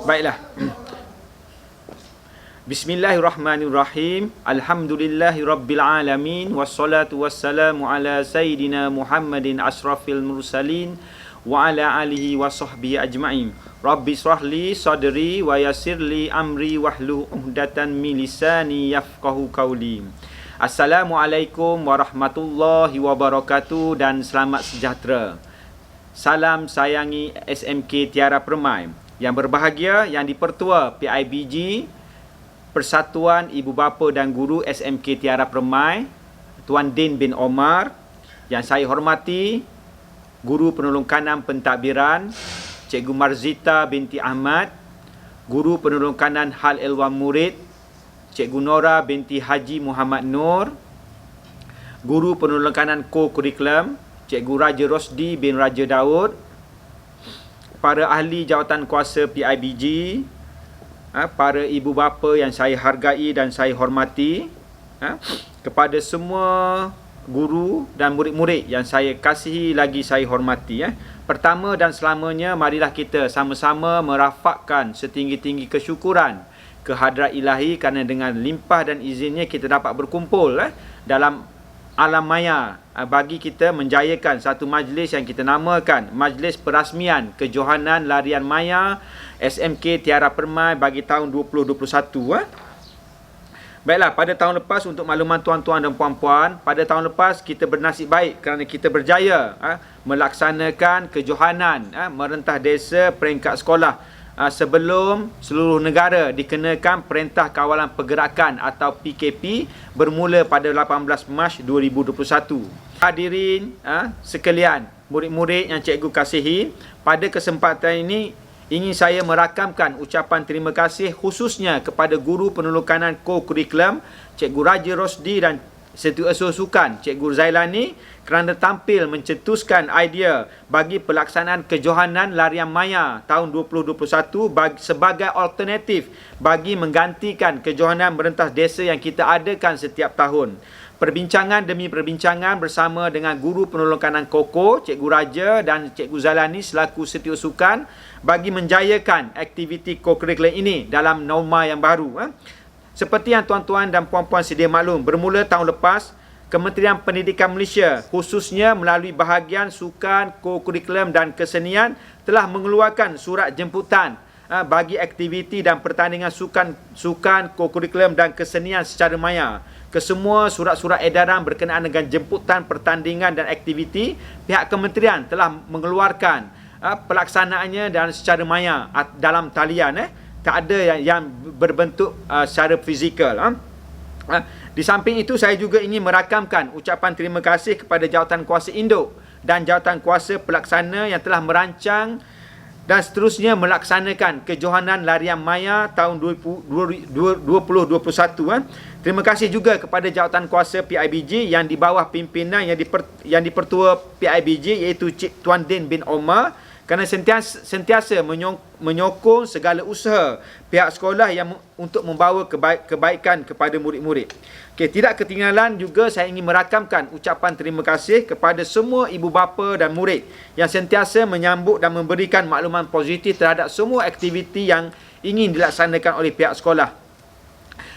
Baiklah. Bismillahirrahmanirrahim. Alhamdulillahirabbil alamin wassalatu wassalamu ala sayidina Muhammadin asrafil mursalin wa ala alihi wa sahbihi ajma'in. Rabbi shrahli sadri wa yassirli amri wahlul 'uqdatam min lisani yafqahu qawli. Assalamualaikum warahmatullahi wabarakatuh dan selamat sejahtera. Salam sayangi SMK Tiara Permai. Yang berbahagia, yang dipertua PIBG, Persatuan Ibu Bapa dan Guru SMK Tiara Permai, Tuan Din bin Omar. Yang saya hormati Guru Penolong Kanan Pentadbiran, Cikgu Marzita binti Ahmad, Guru Penolong Kanan Hal Ilwan Murid, Cikgu Nora binti Haji Muhammad Nur, Guru Penolong Kanan Co-Curriculum, Cikgu Raja Rosdi bin Raja Daud, para ahli jawatan kuasa PIBG, para ibu bapa yang saya hargai dan saya hormati, kepada semua guru dan murid-murid yang saya kasihi lagi saya hormati. Pertama dan selamanya, marilah kita sama-sama merafakkan setinggi-tinggi kesyukuran kehadrat ilahi kerana dengan limpah dan izinnya kita dapat berkumpul dalam alam maya bagi kita menjayakan satu majlis yang kita namakan Majlis Perasmian Kejohanan Larian Maya SMK Tiara Permai bagi tahun 2021. Baiklah, pada tahun lepas, untuk makluman tuan-tuan dan puan-puan, pada tahun lepas kita bernasib baik kerana kita berjaya melaksanakan kejohanan merentah desa peringkat sekolah sebelum seluruh negara dikenakan Perintah Kawalan Pergerakan atau PKP bermula pada 18 Mac 2021. Hadirin sekalian, murid-murid yang cikgu kasihi, pada kesempatan ini ingin saya merakamkan ucapan terima kasih khususnya kepada Guru Penolong Kanan Co-Curriculum Cikgu Raja Rosdi dan Setiausaha Sukan Cikgu Zailani kerana tampil mencetuskan idea bagi pelaksanaan kejohanan larian maya tahun 2021 sebagai alternatif bagi menggantikan kejohanan merentas desa yang kita adakan setiap tahun. Perbincangan demi perbincangan bersama dengan Guru Penolong Kanan Koko, Cikgu Raja dan Cikgu Zailani selaku Setiausaha Sukan bagi menjayakan aktiviti co-curricular ini dalam norma yang baru. Seperti yang tuan-tuan dan puan-puan sedia maklum, bermula tahun lepas, Kementerian Pendidikan Malaysia khususnya melalui bahagian sukan, co-curriculum dan kesenian telah mengeluarkan surat jemputan bagi aktiviti dan pertandingan sukan, co-curriculum dan kesenian secara maya. Kesemua surat-surat edaran berkenaan dengan jemputan pertandingan dan aktiviti, pihak kementerian telah mengeluarkan pelaksanaannya dan secara maya dalam talian. Tak ada yang berbentuk secara fizikal. Di samping itu, saya juga ingin merakamkan ucapan terima kasih kepada Jawatan Kuasa Induk dan Jawatan Kuasa Pelaksana yang telah merancang dan seterusnya melaksanakan kejohanan larian maya tahun 2021. Terima kasih juga kepada Jawatan Kuasa PIBG yang di bawah pimpinan yang dipertua PIBG iaitu Cik Tuan Din bin Omar, kerana sentiasa menyokong segala usaha pihak sekolah yang untuk membawa kebaikan kepada murid-murid. Tidak ketinggalan juga saya ingin merakamkan ucapan terima kasih kepada semua ibu bapa dan murid yang sentiasa menyambut dan memberikan makluman positif terhadap semua aktiviti yang ingin dilaksanakan oleh pihak sekolah.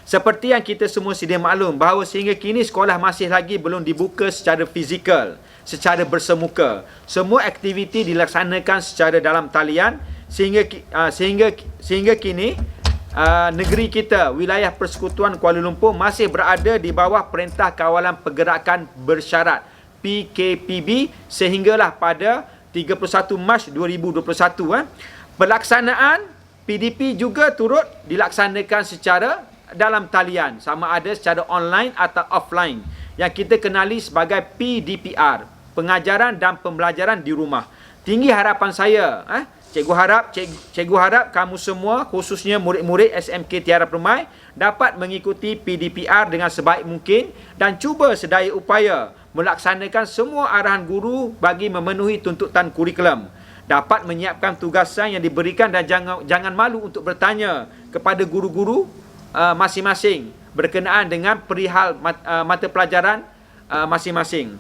Seperti yang kita semua sedia maklum bahawa sehingga kini sekolah masih lagi belum dibuka secara fizikal, secara bersemuka. Semua aktiviti dilaksanakan secara dalam talian sehingga kini negeri kita, wilayah Persekutuan Kuala Lumpur masih berada di bawah Perintah Kawalan Pergerakan Bersyarat PKPB sehinggalah pada 31 Mac 2021. Pelaksanaan PDP juga turut dilaksanakan secara dalam talian, sama ada secara online atau offline, yang kita kenali sebagai PDPR, pengajaran dan pembelajaran di rumah. Tinggi harapan saya, cikgu harap kamu semua, khususnya murid-murid SMK Tiara Permai, dapat mengikuti PDPR dengan sebaik mungkin dan cuba sedaya upaya melaksanakan semua arahan guru bagi memenuhi tuntutan kurikulum. Dapat menyiapkan tugasan yang diberikan dan jangan malu untuk bertanya kepada guru-guru masing-masing berkenaan dengan perihal mata pelajaran masing-masing.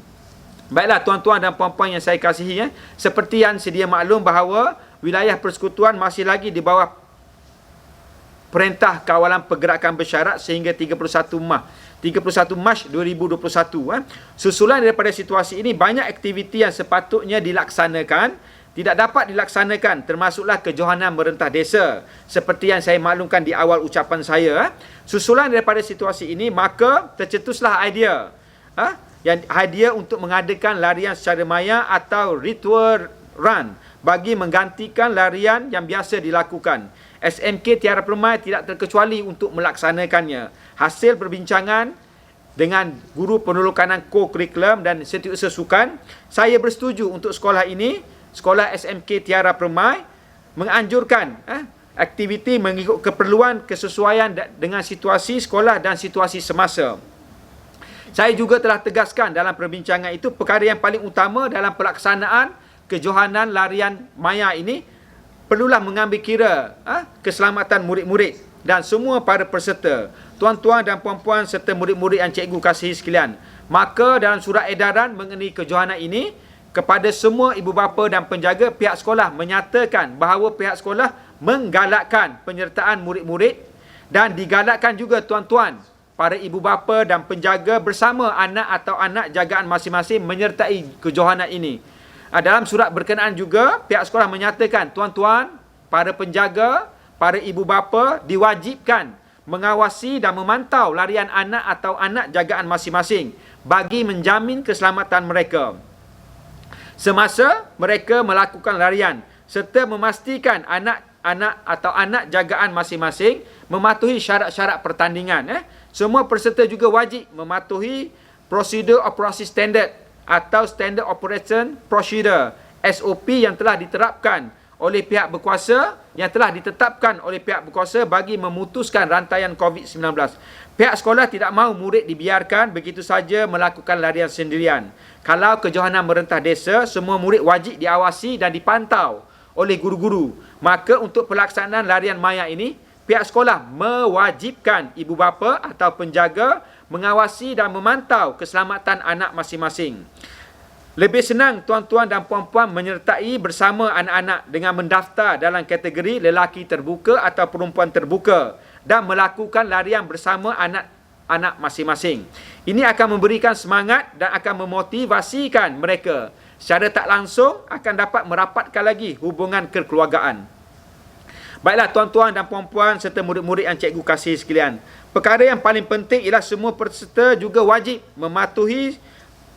Baiklah tuan-tuan dan puan-puan yang saya kasihi, seperti yang sedia maklum bahawa wilayah persekutuan masih lagi di bawah Perintah Kawalan Pergerakan Bersyarat sehingga 31 Mac 2021. Susulan daripada situasi ini, banyak aktiviti yang sepatutnya dilaksanakan tidak dapat dilaksanakan, termasuklah kejohanan merentah desa. Seperti yang saya maklumkan di awal ucapan saya, susulan daripada situasi ini, maka tercetuslah idea untuk mengadakan larian secara maya atau ritual run bagi menggantikan larian yang biasa dilakukan. SMK Tiara Permai tidak terkecuali untuk melaksanakannya. Hasil perbincangan dengan guru penerokanan co-curriculum dan setiausaha sukan, saya bersetuju untuk sekolah ini, Sekolah SMK Tiara Permai, menganjurkan aktiviti mengikut keperluan kesesuaian dengan situasi sekolah dan situasi semasa. Saya juga telah tegaskan dalam perbincangan itu, perkara yang paling utama dalam pelaksanaan kejohanan larian maya ini perlulah mengambil kira keselamatan murid-murid dan semua para peserta, tuan-tuan dan puan-puan serta murid-murid yang cikgu kasihi sekalian. Maka dalam surat edaran mengenai kejohanan ini, kepada semua ibu bapa dan penjaga, pihak sekolah menyatakan bahawa pihak sekolah menggalakkan penyertaan murid-murid dan digalakkan juga tuan-tuan, para ibu bapa dan penjaga bersama anak atau anak jagaan masing-masing menyertai kejohanan ini. Dalam surat berkenaan juga, pihak sekolah menyatakan tuan-tuan, para penjaga, para ibu bapa diwajibkan mengawasi dan memantau larian anak atau anak jagaan masing-masing bagi menjamin keselamatan mereka semasa mereka melakukan larian, serta memastikan anak-anak atau anak jagaan masing-masing mematuhi syarat-syarat pertandingan. Semua peserta juga wajib mematuhi prosedur operasi standard atau Standard Operation Procedure SOP yang telah diterapkan oleh pihak berkuasa, bagi memutuskan rantaian COVID-19. Pihak sekolah tidak mahu murid dibiarkan begitu saja melakukan larian sendirian. Kalau kejohanan merentah desa, semua murid wajib diawasi dan dipantau oleh guru-guru. Maka untuk pelaksanaan larian maya ini, pihak sekolah mewajibkan ibu bapa atau penjaga mengawasi dan memantau keselamatan anak masing-masing. Lebih senang tuan-tuan dan puan-puan menyertai bersama anak-anak dengan mendaftar dalam kategori lelaki terbuka atau perempuan terbuka dan melakukan larian bersama anak-anak masing-masing. Ini akan memberikan semangat dan akan memotivasikan mereka. Secara tak langsung akan dapat merapatkan lagi hubungan kekeluargaan. Baiklah tuan-tuan dan puan-puan serta murid-murid yang cikgu kasihi sekalian. Perkara yang paling penting ialah semua peserta juga wajib mematuhi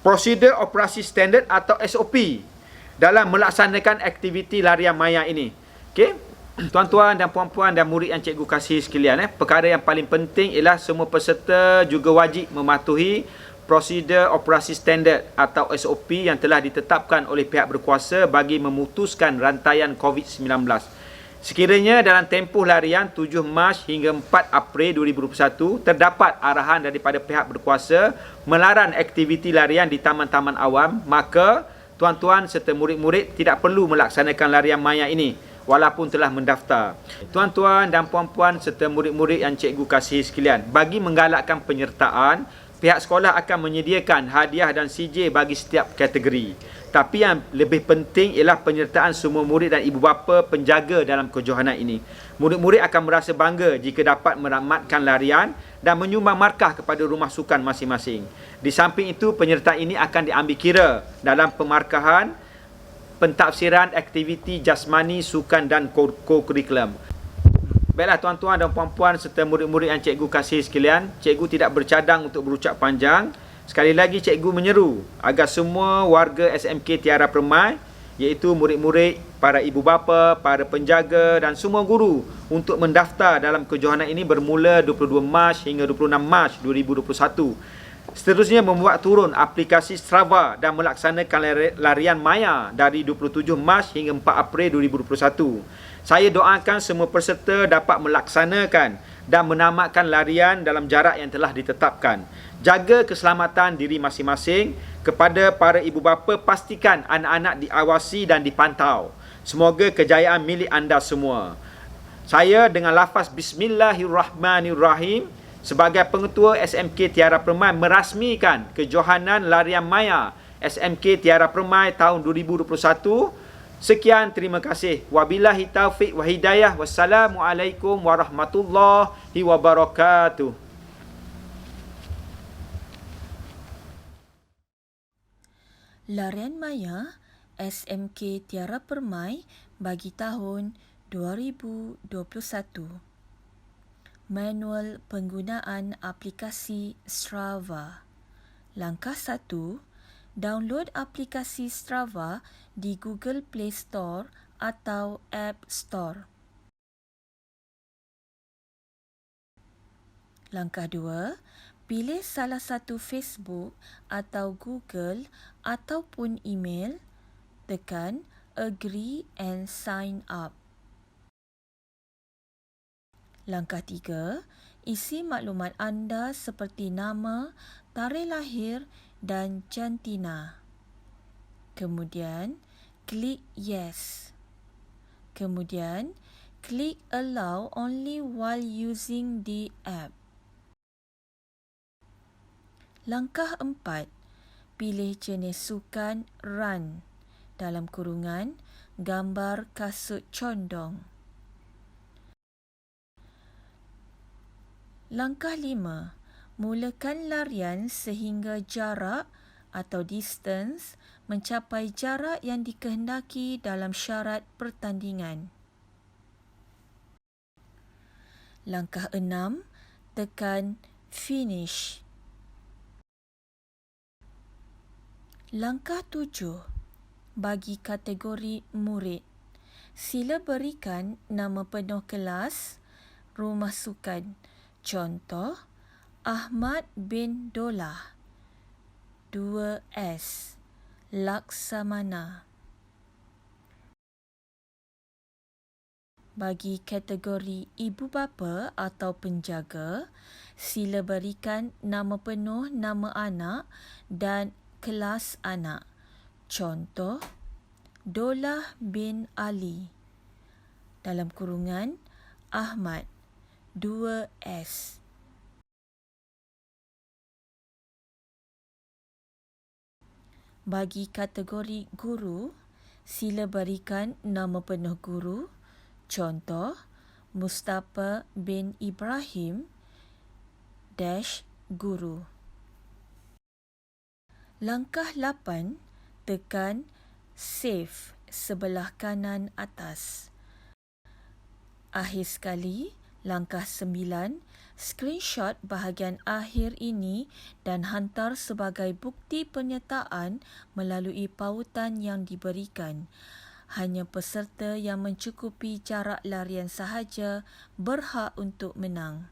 prosedur operasi standard atau SOP dalam melaksanakan aktiviti larian maya ini. Okey, tuan-tuan dan puan-puan dan murid yang cikgu kasihi sekalian, perkara yang paling penting ialah semua peserta juga wajib mematuhi prosedur operasi standard atau SOP yang telah ditetapkan oleh pihak berkuasa bagi memutuskan rantaian COVID-19. Sekiranya dalam tempoh larian 7 Mac hingga 4 April 2021 terdapat arahan daripada pihak berkuasa melarang aktiviti larian di taman-taman awam, maka tuan-tuan serta murid-murid tidak perlu melaksanakan larian maya ini walaupun telah mendaftar. Tuan-tuan dan puan-puan serta murid-murid yang cikgu kasihi sekalian, bagi menggalakkan penyertaan, pihak sekolah akan menyediakan hadiah dan CJ bagi setiap kategori. Tapi yang lebih penting ialah penyertaan semua murid dan ibu bapa penjaga dalam kejohanan ini. Murid-murid akan merasa bangga jika dapat meramatkan larian dan menyumbang markah kepada rumah sukan masing-masing. Di samping itu, penyertaan ini akan diambil kira dalam pemarkahan pentafsiran aktiviti jasmani, sukan dan co-curriculum. Baiklah tuan-tuan dan puan-puan serta murid-murid yang cikgu kasihi sekalian, cikgu tidak bercadang untuk berucap panjang. Sekali lagi cikgu menyeru agar semua warga SMK Tiara Permai, iaitu murid-murid, para ibu bapa, para penjaga dan semua guru untuk mendaftar dalam kejohanan ini bermula 22 Mac hingga 26 Mac 2021. Seterusnya membuat turun aplikasi Strava dan melaksanakan larian maya dari 27 Mac hingga 4 April 2021. Saya doakan semua peserta dapat melaksanakan dan menamatkan larian dalam jarak yang telah ditetapkan. Jaga keselamatan diri masing-masing. Kepada para ibu bapa, pastikan anak-anak diawasi dan dipantau. Semoga kejayaan milik anda semua. Saya dengan lafaz Bismillahirrahmanirrahim sebagai pengetua SMK Tiara Permai merasmikan kejohanan larian maya SMK Tiara Permai tahun 2021 Sekian, terima kasih. Wabillahi taufiq wa hidayah. Wassalamualaikum warahmatullahi wabarakatuh. Larian Maya SMK Tiara Permai bagi tahun 2021. Manual penggunaan aplikasi Strava. Langkah 1, download aplikasi Strava di Google Play Store atau App Store. Langkah 2, pilih salah satu Facebook atau Google ataupun email, tekan Agree and Sign Up. Langkah 3, isi maklumat anda seperti nama, tarikh lahir dan jantina. Kemudian, klik Yes. Kemudian, klik Allow only while using the app. Langkah 4, pilih jenis sukan Run, dalam kurungan, gambar kasut condong. Langkah 5, mulakan larian sehingga jarak atau distance mencapai jarak yang dikehendaki dalam syarat pertandingan. Langkah 6, tekan Finish. Langkah 7, bagi kategori murid. Sila berikan nama penuh kelas, rumah sukan. Contoh, Ahmad bin Dolah, 2S, Laksamana. Bagi kategori ibu bapa atau penjaga, sila berikan nama penuh nama anak dan kelas anak. Contoh, Dolah bin Ali, dalam kurungan, Ahmad, 2S. Bagi kategori guru, sila berikan nama penuh guru. Contoh, Mustafa bin Ibrahim -guru. Langkah 8, tekan Save sebelah kanan atas. Akhir sekali, langkah 9, screenshot bahagian akhir ini dan hantar sebagai bukti penyertaan melalui pautan yang diberikan. Hanya peserta yang mencukupi jarak larian sahaja berhak untuk menang.